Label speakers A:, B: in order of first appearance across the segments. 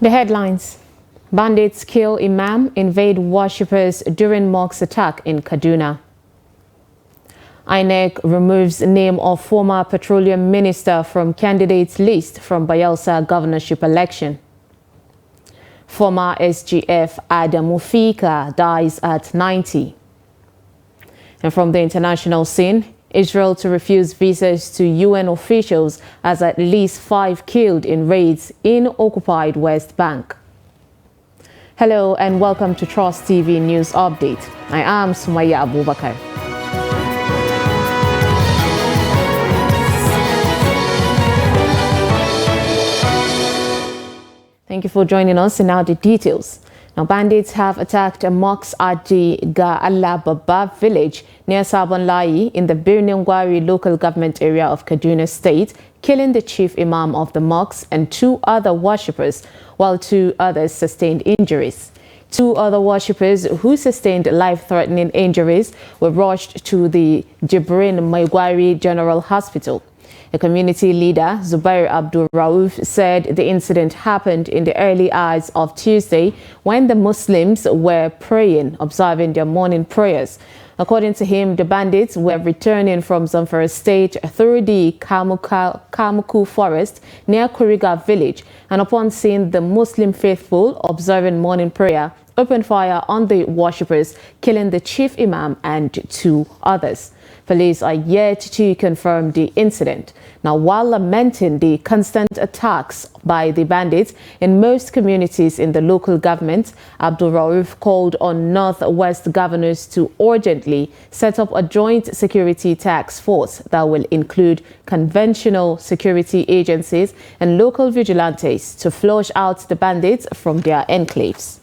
A: The headlines. Bandits kill Imam, invade worshippers during mosque attack in Kaduna. INEC removes name of former petroleum minister from candidates list from Bayelsa governorship election. Former SGF Adamu Fika dies at 90. And from the international scene, Israel to refuse visas to UN officials as at least 5 killed in raids in occupied West Bank. Hello and welcome to Trust TV News Update. I am Sumaya Abubakar. Thank you for joining us, and now the details. Now, bandits have attacked a mosque at the Ga Baba village near Sabon Layi in the Birnin Gwari local government area of Kaduna State, killing the chief imam of the mosque and 2 other worshippers, while 2 others sustained injuries. 2 other worshippers who sustained life-threatening injuries were rushed to the Jibrin Maigwari General Hospital. A community leader, Zubair Abdul Rauf, said the incident happened in the early hours of Tuesday when the Muslims were praying, observing their morning prayers. According to him, the bandits were returning from Zamfara State through the Kamuku forest near Kuriga village, and upon seeing the Muslim faithful observing morning prayer, opened fire on the worshippers, killing the chief imam and 2 others. Police are yet to confirm the incident. Now, while lamenting the constant attacks by the bandits in most communities in the local government, Abdul Rauf called on Northwest governors to urgently set up a joint security task force that will include conventional security agencies and local vigilantes to flush out the bandits from their enclaves.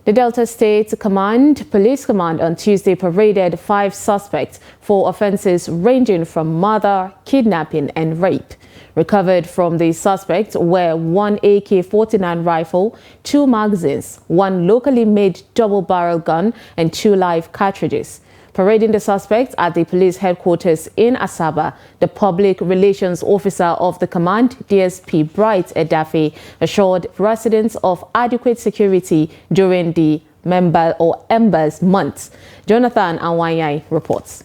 A: The Delta State Police Command on Tuesday paraded 5 suspects for offences ranging from murder, kidnapping and rape. Recovered from the suspects were 1 AK-49 rifle, 2 magazines, 1 locally made double-barrel gun and 2 live cartridges. Parading the suspects at the police headquarters in Asaba, the public relations officer of the command, DSP Bright Edafe, assured residents of adequate security during the Embers months. Jonathan Anwanyai reports.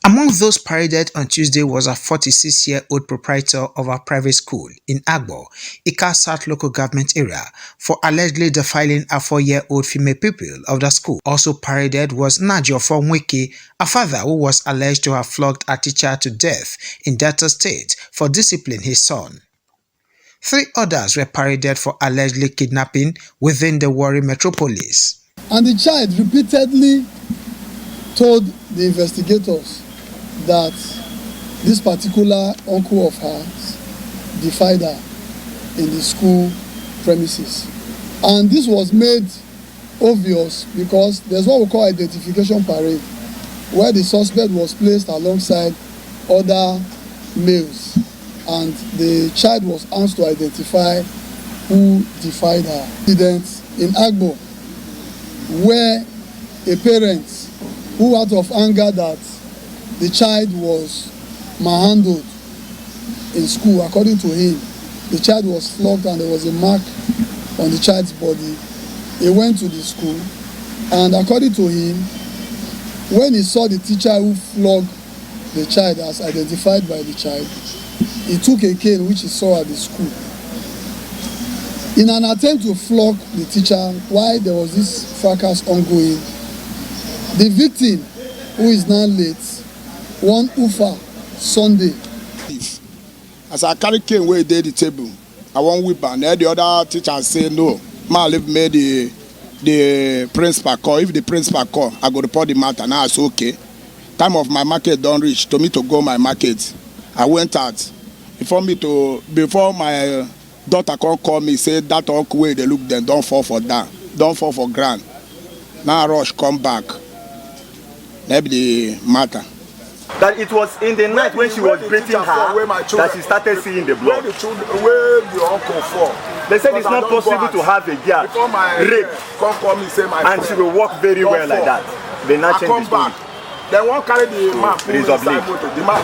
B: Among those paraded on Tuesday was a 46-year-old proprietor of a private school in Agbo, Ika South local government area, for allegedly defiling a 4-year-old female pupil of the school. Also paraded was Najo from Wiki, a father who was alleged to have flogged a teacher to death in Delta State for disciplining his son. 3 others were paraded for allegedly kidnapping within the Warri metropolis.
C: And the child repeatedly told the investigators that this particular uncle of hers defied her in the school premises. And this was made obvious because there's what we call identification parade, where the suspect was placed alongside other males, and the child was asked to identify who defied her. Incident in Agbo, where a parent who, out of anger that the child was manhandled in school, according to him, the child was flogged and there was a mark on the child's body. He went to the school, and according to him, when he saw the teacher who flogged the child as identified by the child, he took a cane which he saw at the school. In an attempt to flog the teacher while there was this fracas ongoing, the victim, who is now late, one Ufa Sunday.
D: As I carry cane where they the table, I won't whip, and the other teacher say no. Ma leave me the principal call. If the principal call, I go report the matter. Now it's okay. Time of my market don't reach to me to go my market. I went out before my daughter call me, say that uncle way they look them don't fall for that, don't fall for ground. Now I rush come back. Maybe the matter.
E: That it was in the night when she was beating her that she started seeing the blood.
D: Where the uncle fall.
E: They said it's not possible to have a girl rape
D: come me say my
E: and she will walk very well like that. They not change the story.
D: Then one carry the map. The map.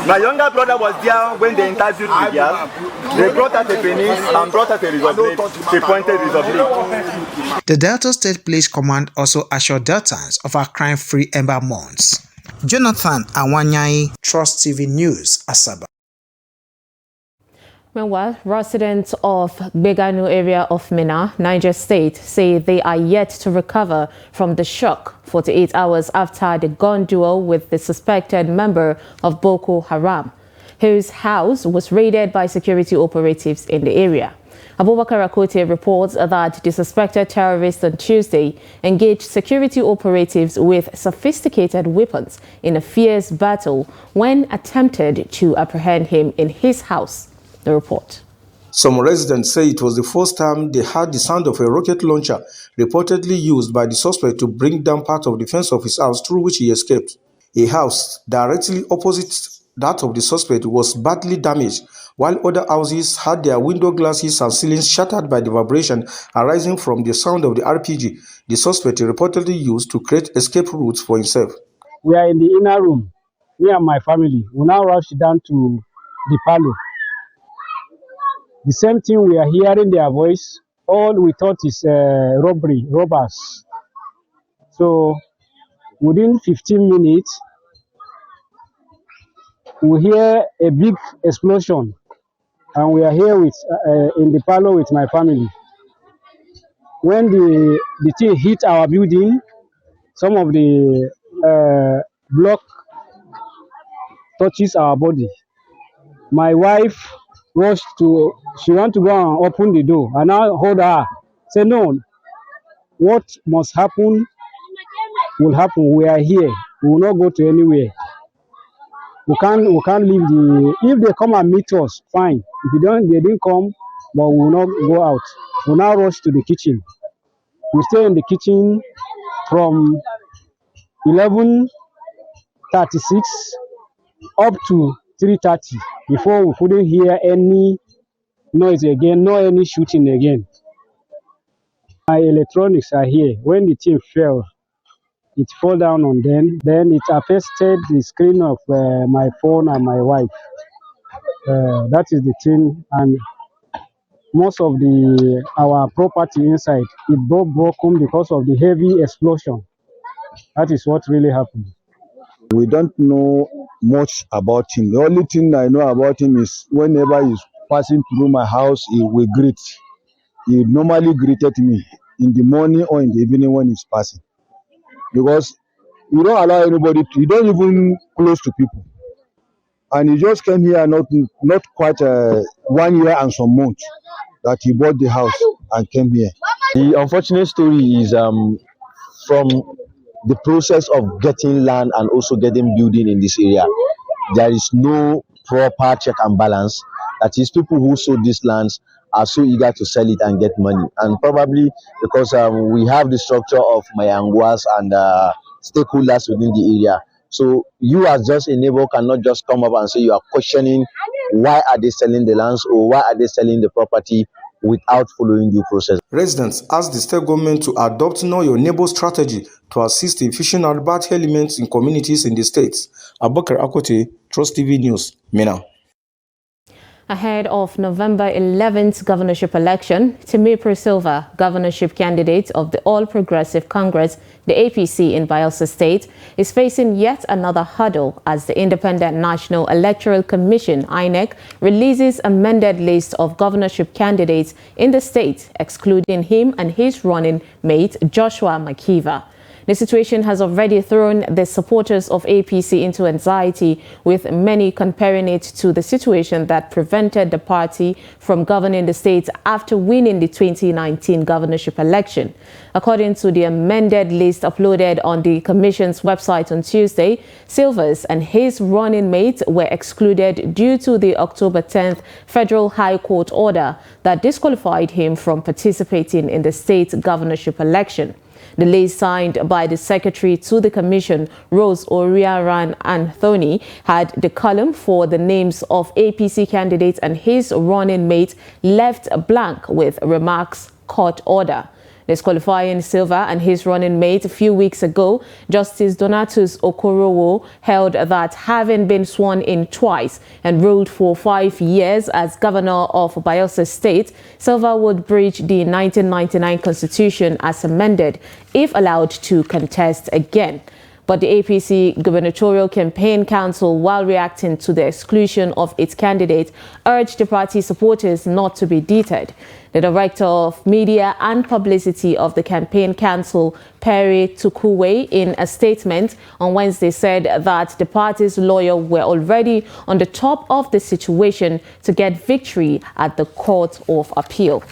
E: My younger brother was there when they interviewed the girl. They brought out a penis and brought out a razor blade. They pointed razor blade.
B: The Delta State Police Command also assured Deltans of a crime-free Ember months. Jonathan Awanyai, Trust TV News, Asaba.
A: Meanwhile, residents of Beganu area of Minna, Niger State, say they are yet to recover from the shock 48 hours after the gun duel with the suspected member of Boko Haram, whose house was raided by security operatives in the area. Abubakar Akote reports that the suspected terrorist on Tuesday engaged security operatives with sophisticated weapons in a fierce battle when attempted to apprehend him in his house. The report.
F: Some residents say it was the first time they heard the sound of a rocket launcher reportedly used by the suspect to bring down part of the fence of his house through which he escaped. A house directly opposite that of the suspect was badly damaged, while other houses had their window glasses and ceilings shattered by the vibration arising from the sound of the RPG the suspect reportedly used to create escape routes for himself.
G: We are in the inner room, me and my family. We now rush down to the parlor. The same thing, we are hearing their voice. All we thought is robbers. So within 15 minutes, we hear a big explosion, and we are here with in the parlor with my family. When the thing hit our building, some of the block touches our body. My wife rushed to, she want to go and open the door, and I hold her, say no, what must happen will happen. We are here, we will not go to anywhere. We can't leave if they come and meet us, fine. If they didn't come, but we will not go out. We now rush to the kitchen. We stay in the kitchen from 11:36 up to 3:30 before we couldn't hear any noise again, no any shooting again. My electronics are here. When the thing fell, it fell down on them. Then it affected the screen of my phone and my wife. That is the thing. And most of our property inside, it broken because of the heavy explosion. That is what really happened.
H: We don't know much about him. The only thing I know about him is whenever he's passing through my house, he will greet. He normally greeted me in the morning or in the evening when he's passing. Because you don't allow anybody to, you don't even close to people. And he just came here not quite 1 year and some months that he bought the house and came here.
I: The unfortunate story is from the process of getting land and also getting building in this area. There is no proper check and balance. That is, people who sold these lands are so eager to sell it and get money. And probably because we have the structure of Mayangwas and stakeholders within the area. So you as just a neighbor cannot just come up and say you are questioning why are they selling the lands or why are they selling the property without following due process.
F: Residents asked the state government to adopt Know Your Neighbor strategy to assist in fishing out bad elements in communities in the states. Abubakar Akote, Trust TV News, Minna.
A: Ahead of November 11th governorship election, Timipri Silva, governorship candidate of the All Progressive Congress, the APC in Bayelsa State, is facing yet another hurdle as the Independent National Electoral Commission, INEC, releases amended list of governorship candidates in the state, excluding him and his running mate, Joshua Makiva. The situation has already thrown the supporters of APC into anxiety, with many comparing it to the situation that prevented the party from governing the state after winning the 2019 governorship election. According to the amended list uploaded on the Commission's website on Tuesday, Silvers and his running mate were excluded due to the October 10th Federal High Court order that disqualified him from participating in the state governorship election. The list signed by the secretary to the commission, Rose Oriaran Anthony, had the column for the names of APC candidates and his running mate left blank with remarks court order. Disqualifying Silva and his running mate a few weeks ago, Justice Donatus Okorowo held that having been sworn in twice and ruled for 5 years as governor of Bayelsa State, Silva would breach the 1999 constitution as amended if allowed to contest again. But the APC Gubernatorial Campaign Council, while reacting to the exclusion of its candidate, urged the party supporters not to be deterred. The Director of Media and Publicity of the Campaign Council, Perry Tukuwe, in a statement on Wednesday said that the party's lawyers were already on the top of the situation to get victory at the Court of Appeal.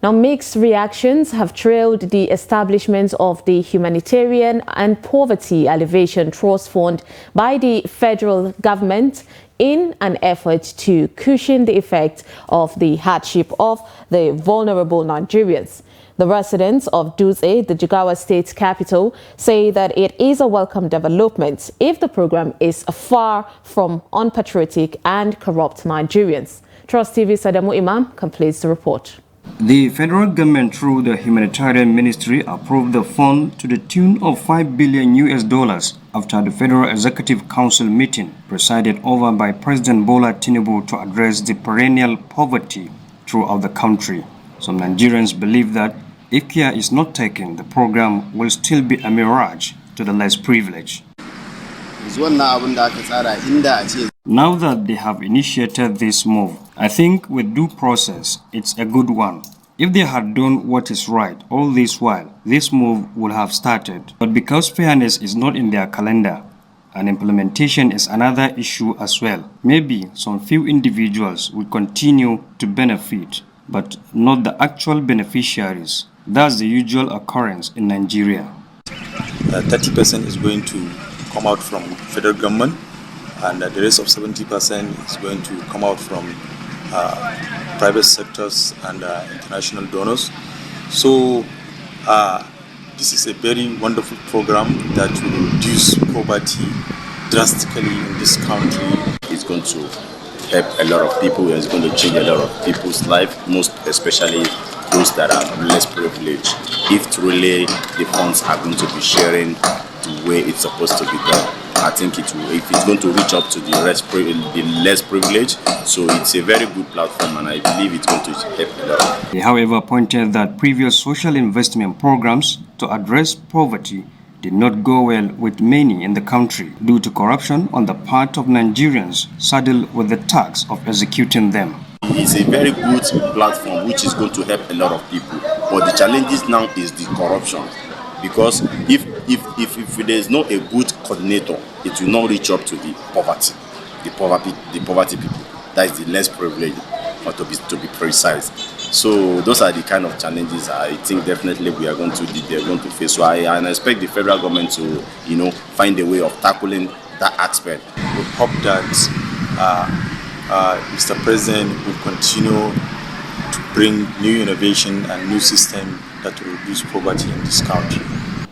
A: Now, mixed reactions have trailed the establishment of the Humanitarian and Poverty Alleviation Trust Fund by the federal government in an effort to cushion the effect of the hardship of the vulnerable Nigerians. The residents of Dutse, the Jigawa state capital, say that it is a welcome development if the program is far from unpatriotic and corrupt Nigerians. Trust TV's Adamu Imam completes the report.
J: The federal government, through the Humanitarian Ministry, approved the fund to the tune of $5 billion after the Federal Executive Council meeting presided over by President Bola Tinubu to address the perennial poverty throughout the country. Some Nigerians believe that if care is not taken, the program will still be a mirage to the less privileged. Now that they have initiated this move, I think with due process, it's a good one. If they had done what is right all this while, this move would have started. But because fairness is not in their calendar, and implementation is another issue as well, maybe some few individuals will continue to benefit, but not the actual beneficiaries. That's the usual occurrence in Nigeria.
K: 30% is going to come out from federal government, and the rest of 70% is going to come out from private sectors and international donors. So this is a very wonderful program that will reduce poverty drastically in this country.
L: It's going to help a lot of people, and it's going to change a lot of people's life, most especially those that are less privileged, if truly the funds are going to be sharing the way it's supposed to be done. I think it will, if it's going to reach up to the less privileged, so it's a very good platform, and I believe it's going to help a lot.
J: They, however, pointed that previous social investment programs to address poverty did not go well with many in the country due to corruption on the part of Nigerians saddled with the task of executing them.
L: It's a very good platform which is going to help a lot of people, but the challenges now is the corruption. Because if there is not a good coordinator, it will not reach up to the poverty people. That is the less privileged, or to be precise. So those are the kind of challenges I think definitely they are going to face. So I expect the federal government to, find a way of tackling that aspect.
K: We hope that Mr. President will continue to bring new innovation and new system that will reduce poverty in this country.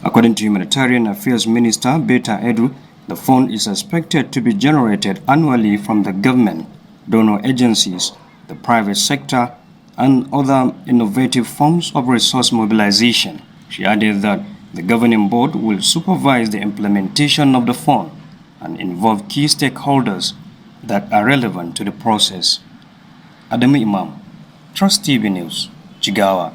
J: According to Humanitarian Affairs Minister Beta Edu, the fund is expected to be generated annually from the government, donor agencies, the private sector, and other innovative forms of resource mobilization. She added that the governing board will supervise the implementation of the fund and involve key stakeholders that are relevant to the process. Adamu Imam, Trust TV News, Jigawa.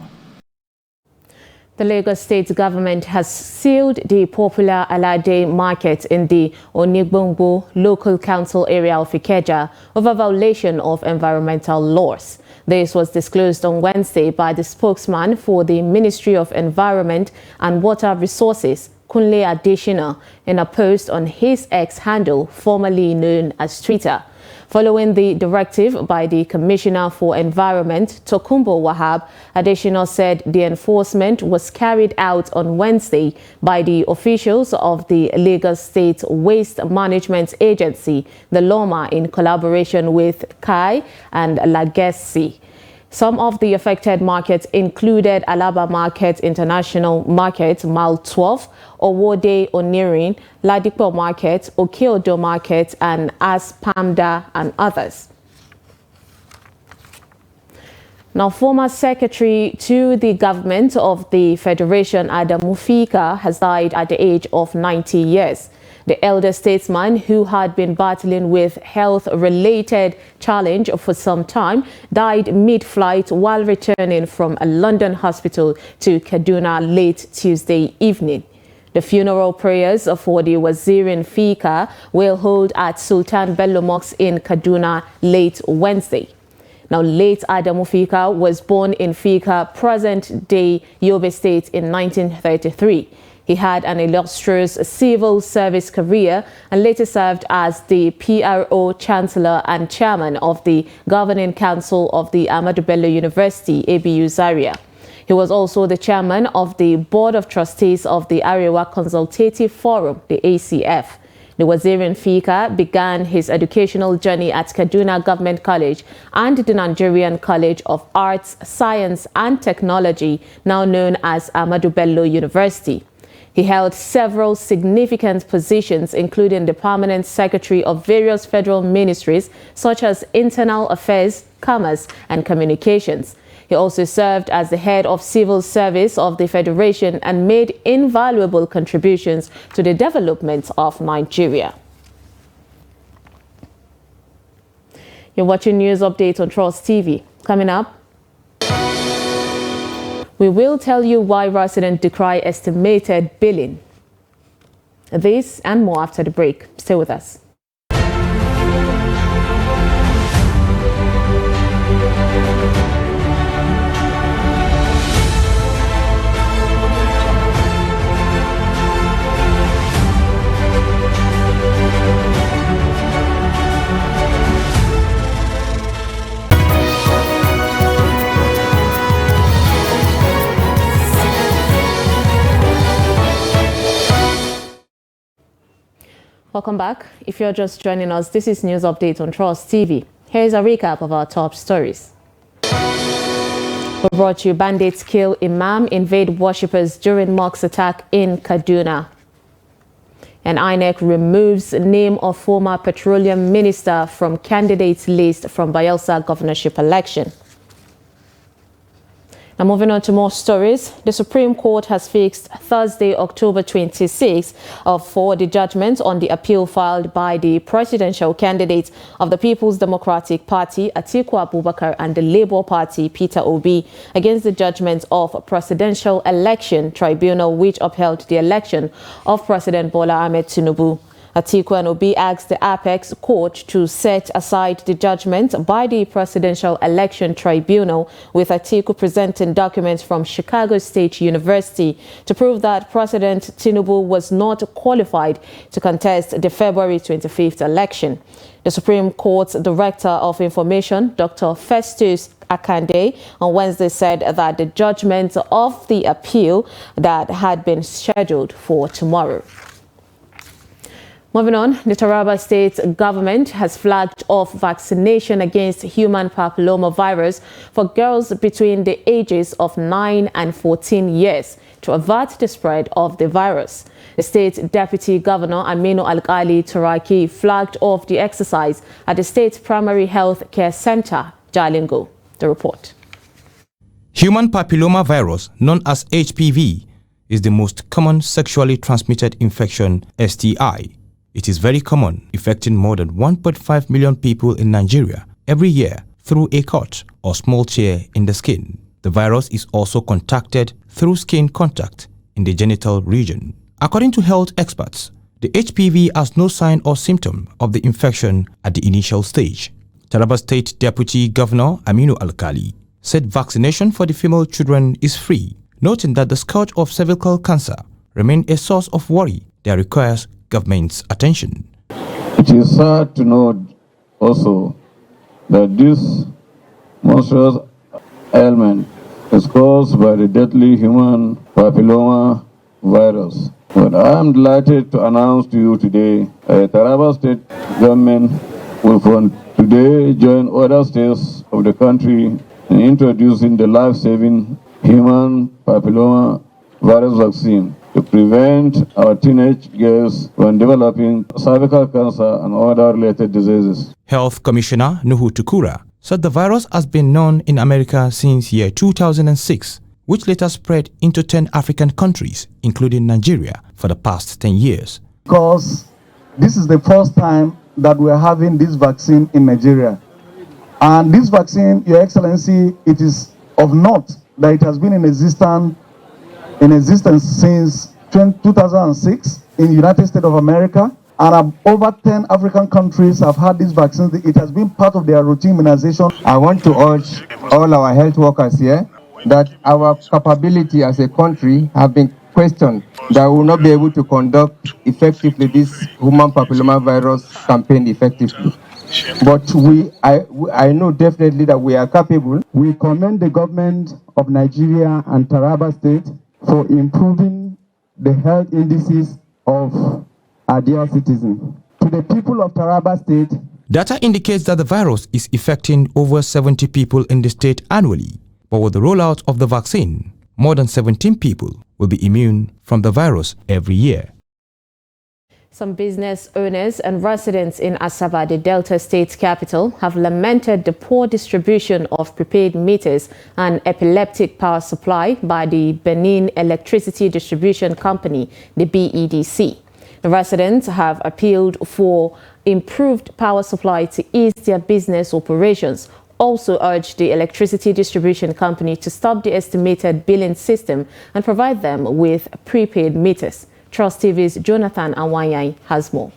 A: The Lagos State government has sealed the popular Alade market in the Onigbongbo local council area of Ikeja over violation of environmental laws. This was disclosed on Wednesday by the spokesman for the Ministry of Environment and Water Resources, Kunle Adeshina, in a post on his X handle, formerly known as Twitter. Following the directive by the Commissioner for Environment, Tokumbo Wahab, Adeshina said the enforcement was carried out on Wednesday by the officials of the Lagos State Waste Management Agency, the LOMA, in collaboration with KAI and Lagesi. Some of the affected markets included Alaba Market, International Market, Mile 12, Owode Onirin, Ladipo Market, Okeodo Market, and Aspamda, and others. Now, former secretary to the government of the Federation, Adamu Fika, has died at the age of 90 years. The elder statesman, who had been battling with health-related challenge for some time, died mid-flight while returning from a London hospital to Kaduna late Tuesday evening. The funeral prayers for the Wazirin Fika will hold at Sultan Bello Mosque in Kaduna late Wednesday. Now, late Adamu Fika was born in Fika, present-day Yobe State, in 1933. He had an illustrious civil service career and later served as the PRO Chancellor and Chairman of the Governing Council of the Ahmadu Bello University, ABU Zaria. He was also the chairman of the Board of Trustees of the Arewa Consultative Forum, the ACF. The Wazirin Fika began his educational journey at Kaduna Government College and the Nigerian College of Arts, Science and Technology, now known as Ahmadu Bello University. He held several significant positions, including the permanent secretary of various federal ministries, such as Internal Affairs, Commerce and Communications. He also served as the head of civil service of the Federation and made invaluable contributions to the development of Nigeria. You're watching News Update on Trust TV. Coming up, we will tell you why residents decry estimated billing. This and more after the break. Stay with us. Welcome back. If you're just joining us, this is News Update on Trust TV. Here's a recap of our top stories. We brought you bandits kill Imam, invade worshippers during mosque attack in Kaduna. And INEC removes name of former petroleum minister from candidates list from Bayelsa governorship election. Now, moving on to more stories, the Supreme Court has fixed Thursday, October 26, for the judgment on the appeal filed by the presidential candidates of the People's Democratic Party, Atiku Abubakar, and the Labour Party, Peter Obi, against the judgment of Presidential Election Tribunal, which upheld the election of President Bola Ahmed Tinubu. Atiku and Obi asked the Apex Court to set aside the judgment by the Presidential Election Tribunal, with Atiku presenting documents from Chicago State University to prove that President Tinubu was not qualified to contest the February 25th election. The Supreme Court's Director of Information, Dr. Festus Akande, on Wednesday said that the judgment of the appeal that had been scheduled for tomorrow. Moving on, the Taraba State government has flagged off vaccination against human papillomavirus for girls between the ages of 9 and 14 years to avert the spread of the virus. The state deputy governor, Aminu Alkali Turaki, flagged off the exercise at the state primary health care center, Jalingo. The report.
M: Human papillomavirus, known as HPV, is the most common sexually transmitted infection, STI. It is very common, affecting more than 1.5 million people in Nigeria every year through a cut or small tear in the skin. The virus is also contacted through skin contact in the genital region. According to health experts, the HPV has no sign or symptom of the infection at the initial stage. Taraba State Deputy Governor Aminu Alkali said vaccination for the female children is free, noting that the scourge of cervical cancer remains a source of worry that requires government's attention.
N: It is sad to note also that this monstrous ailment is caused by the deadly human papilloma virus. But I am delighted to announce to you today that Taraba State government will from today join other states of the country in introducing the life-saving human papilloma virus vaccine to prevent our teenage girls from developing cervical cancer and other related diseases.
M: Health Commissioner Nuhu Tukura said the virus has been known in America since year 2006, which later spread into 10 African countries, including Nigeria, for the past 10 years.
O: Because this is the first time that we're having this vaccine in Nigeria. And this vaccine, Your Excellency, it is of note that it has been in existence since 2006 in the United States of America. And over 10 African countries have had this vaccine. It has been part of their routine immunization.
P: I want to urge all our health workers here that our capability as a country have been questioned, that we will not be able to conduct effectively this human papillomavirus campaign effectively. But I know definitely that we are capable.
O: We commend the government of Nigeria and Taraba State for improving the health indices of our dear citizens. To the people of Taraba State,
M: data indicates that the virus is affecting over 70 people in the state annually. But with the rollout of the vaccine, more than 17 people will be immune from the virus every year.
A: Some business owners and residents in Asaba, the Delta State capital, have lamented the poor distribution of prepaid meters and epileptic power supply by the Benin Electricity Distribution Company, the BEDC. The residents have appealed for improved power supply to ease their business operations. Also urged the Electricity Distribution Company to stop the estimated billing system and provide them with prepaid meters. Trust TV's Jonathan Awanyai has more.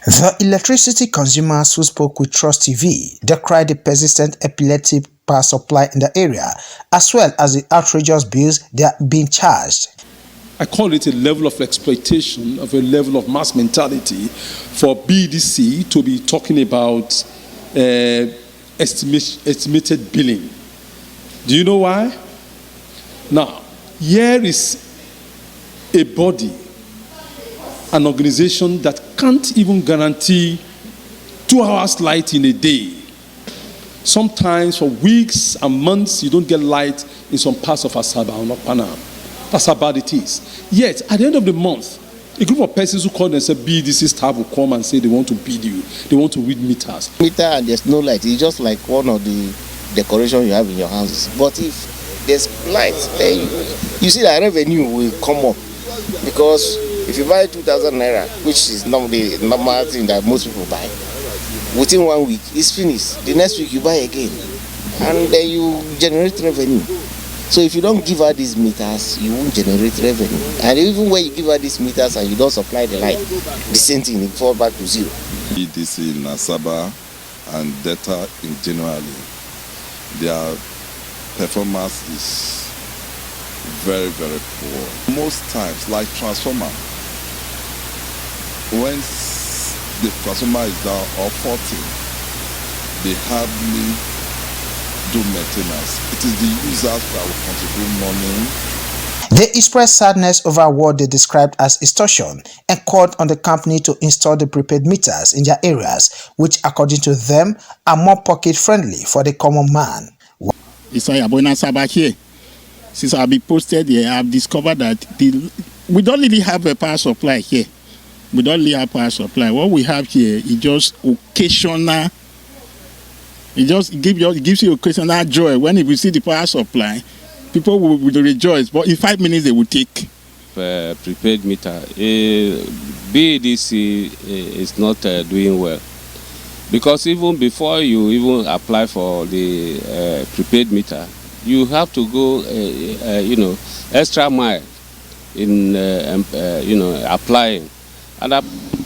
B: The electricity consumers who spoke with Trust TV decried the persistent epileptic power supply in the area, as well as the outrageous bills they are being charged.
Q: I call it a level of exploitation, of a level of mass mentality for BDC to be talking about estimated billing. Do you know why? Now, here is a body, an organization that can't even guarantee 2 hours light in a day. Sometimes for weeks and months, you don't get light in some parts of Asaba or Panama. That's how bad it is. Yet, at the end of the month, a group of persons who call themselves BDC staff will come and say they want to bid you. They want to read meters.
R: Meter and there's no light. It's just like one of the decorations you have in your houses. But if there's light, then you see that revenue will come up. Because if you buy 2,000 naira, which is normally the normal thing that most people buy, within 1 week, it's finished. The next week you buy again. And then you generate revenue. So if you don't give her these meters, you won't generate revenue. And even when you give her these meters and you don't supply the light, the same thing, it falls back to zero.
S: BDC in Asaba and Delta in generally, their performance is very, very poor. Most times, like transformer, when the transformer is down or faulty, they hardly do maintenance. It is the users that will contribute money.
B: They expressed sadness over what they described as extortion and called on the company to install the prepaid meters in their areas, which according to them are more pocket-friendly for the common man.
T: It's here. Since I've been posted here, I've discovered that we don't really have a power supply here. We don't really have power supply. What we have here is just occasional. It just gives you occasional joy. When you see the power supply, people will rejoice. But in 5 minutes, they will take.
U: Prepaid meter. BEDC is not doing well. Because even before you even apply for the prepaid meter, you have to go, extra mile in, applying. And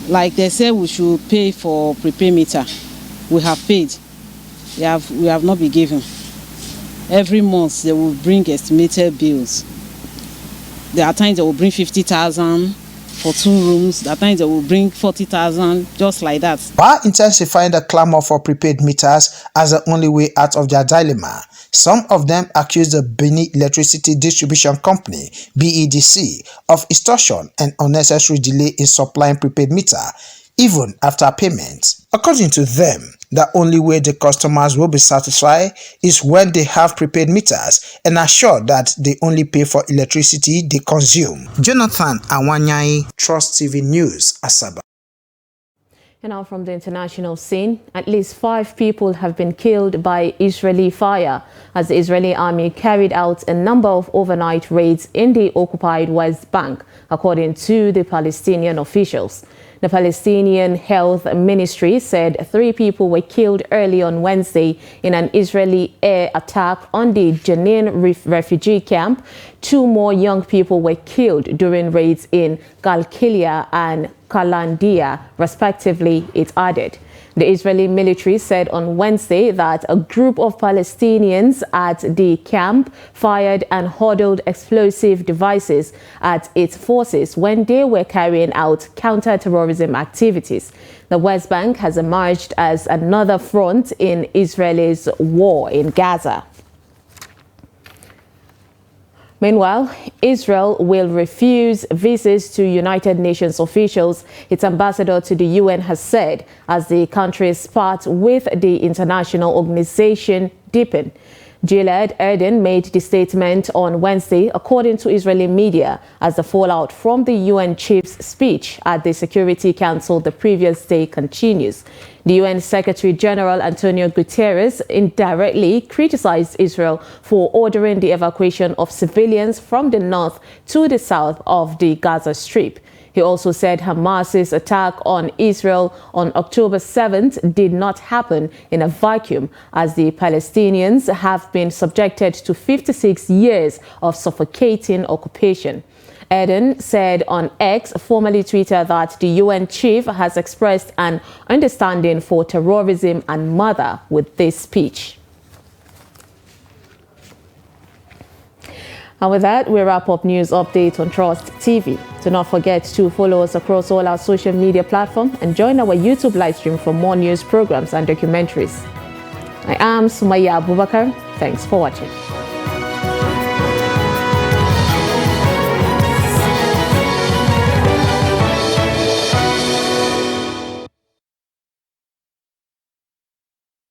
V: like they say, we should pay for prepaid meter. We have paid. We have not been given. Every month they will bring estimated bills. There are times they will bring 50,000 for 2 rooms. There are times they will bring 40,000, just like that.
B: While intensifying the clamor for prepaid meters as the only way out of their dilemma, some of them accuse the Benin Electricity Distribution Company, BEDC, of extortion and unnecessary delay in supplying prepaid meter, even after payment. According to them, the only way the customers will be satisfied is when they have prepaid meters and are sure that they only pay for electricity they consume. Jonathan Awanyai, Trust TV News, Asaba.
A: And now from the international scene, at least 5 people have been killed by Israeli fire as the Israeli army carried out a number of overnight raids in the occupied West Bank, according to the Palestinian officials. The Palestinian Health Ministry said 3 people were killed early on Wednesday in an Israeli air attack on the Jenin refugee camp. 2 more young people were killed during raids in Galkilia and Kalandia, respectively, it added. The Israeli military said on Wednesday that a group of Palestinians at the camp fired and hurled explosive devices at its forces when they were carrying out counter-terrorism activities. The West Bank has emerged as another front in Israel's war in Gaza. Meanwhile, Israel will refuse visas to United Nations officials, its ambassador to the UN has said, as the country's spat with the international organization deepen. Gilad Erdan made the statement on Wednesday, according to Israeli media, as the fallout from the UN chief's speech at the Security Council the previous day continues. The UN Secretary General Antonio Guterres indirectly criticized Israel for ordering the evacuation of civilians from the north to the south of the Gaza Strip. He also said Hamas's attack on Israel on October 7th did not happen in a vacuum, as the Palestinians have been subjected to 56 years of suffocating occupation. Erdan said on X, formerly Twitter, that the UN chief has expressed an understanding for terrorism and murder with this speech. And with that, we wrap up news update on Trust TV. Do not forget to follow us across all our social media platforms and join our YouTube live stream for more news programs and documentaries. I am Sumaya Abubakar. Thanks for watching.